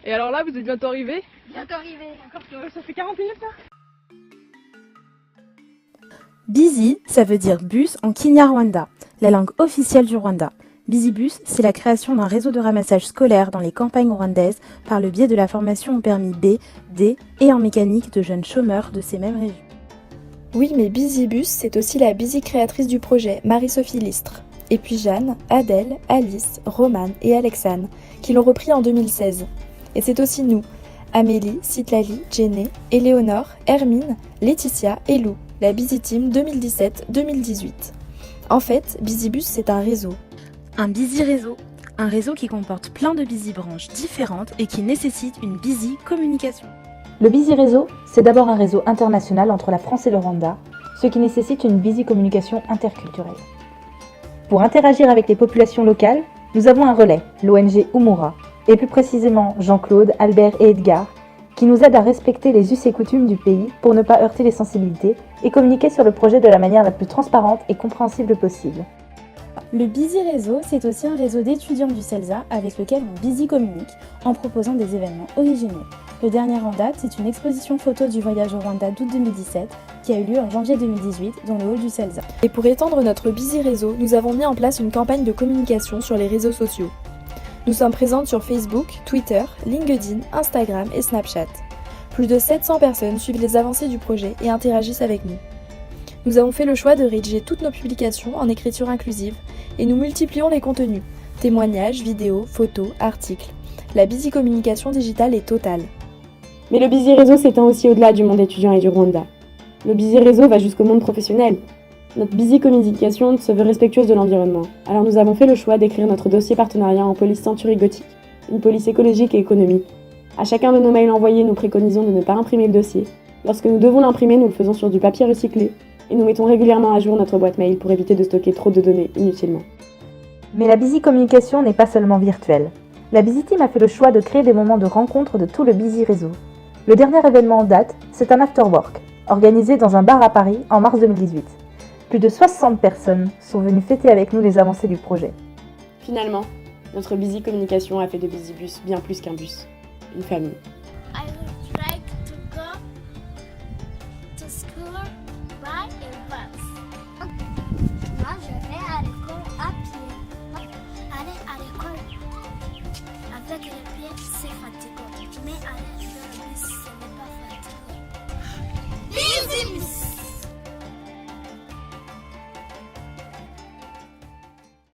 Et alors là, vous êtes bientôt arrivés? Bientôt arrivé. Encore que ça fait 40 minutes là. Busy, ça veut dire bus en Kinyarwanda, la langue officielle du Rwanda. BusyBus, c'est la création d'un réseau de ramassage scolaire dans les campagnes rwandaises par le biais de la formation au permis B, D et en mécanique de jeunes chômeurs de ces mêmes régions. Oui, mais BusyBus, c'est aussi la busy créatrice du projet, Marie-Sophie Listre. Et puis Jeanne, Adèle, Alice, Romane et Alexane, qui l'ont repris en 2016. Et c'est aussi nous, Amélie, Citlali, Jenny, Éléonore, Hermine, Laetitia et Lou, la Busy Team 2017-2018. En fait, BusyBus, c'est un réseau. Un busy réseau, un réseau qui comporte plein de busy branches différentes et qui nécessite une busy communication. Le Busy Réseau, c'est d'abord un réseau international entre la France et le Rwanda, ce qui nécessite une busy communication interculturelle. Pour interagir avec les populations locales, nous avons un relais, l'ONG Umura, et plus précisément Jean-Claude, Albert et Edgar, qui nous aident à respecter les us et coutumes du pays pour ne pas heurter les sensibilités et communiquer sur le projet de la manière la plus transparente et compréhensible possible. Le Busy Réseau, c'est aussi un réseau d'étudiants du CELSA avec lequel on busy communique en proposant des événements originaux. Le dernier en date, c'est une exposition photo du voyage au Rwanda d'août 2017 qui a eu lieu en janvier 2018 dans le hall du CELSA. Et pour étendre notre Busy Réseau, nous avons mis en place une campagne de communication sur les réseaux sociaux. Nous sommes présentes sur Facebook, Twitter, LinkedIn, Instagram et Snapchat. Plus de 700 personnes suivent les avancées du projet et interagissent avec nous. Nous avons fait le choix de rédiger toutes nos publications en écriture inclusive et nous multiplions les contenus, témoignages, vidéos, photos, articles. La busy communication digitale est totale. Mais le Busy Réseau s'étend aussi au-delà du monde étudiant et du Rwanda. Le Busy Réseau va jusqu'au monde professionnel. Notre busy communication se veut respectueuse de l'environnement. Alors nous avons fait le choix d'écrire notre dossier partenariat en police Century Gothic, une police écologique et économique. À chacun de nos mails envoyés, nous préconisons de ne pas imprimer le dossier. Lorsque nous devons l'imprimer, nous le faisons sur du papier recyclé et nous mettons régulièrement à jour notre boîte mail pour éviter de stocker trop de données inutilement. Mais la busy communication n'est pas seulement virtuelle. La Busy Team a fait le choix de créer des moments de rencontre de tout le Busy Réseau. Le dernier événement en date, c'est un afterwork, organisé dans un bar à Paris en mars 2018. Plus de 60 personnes sont venues fêter avec nous les avancées du projet. Finalement, notre busy communication a fait de BusyBus bien plus qu'un bus, une famille. I would like to go to school by a bus. Moi, je vais à l'école à pied. Aller à l'école avec les pieds, c'est fatigant. Mais aller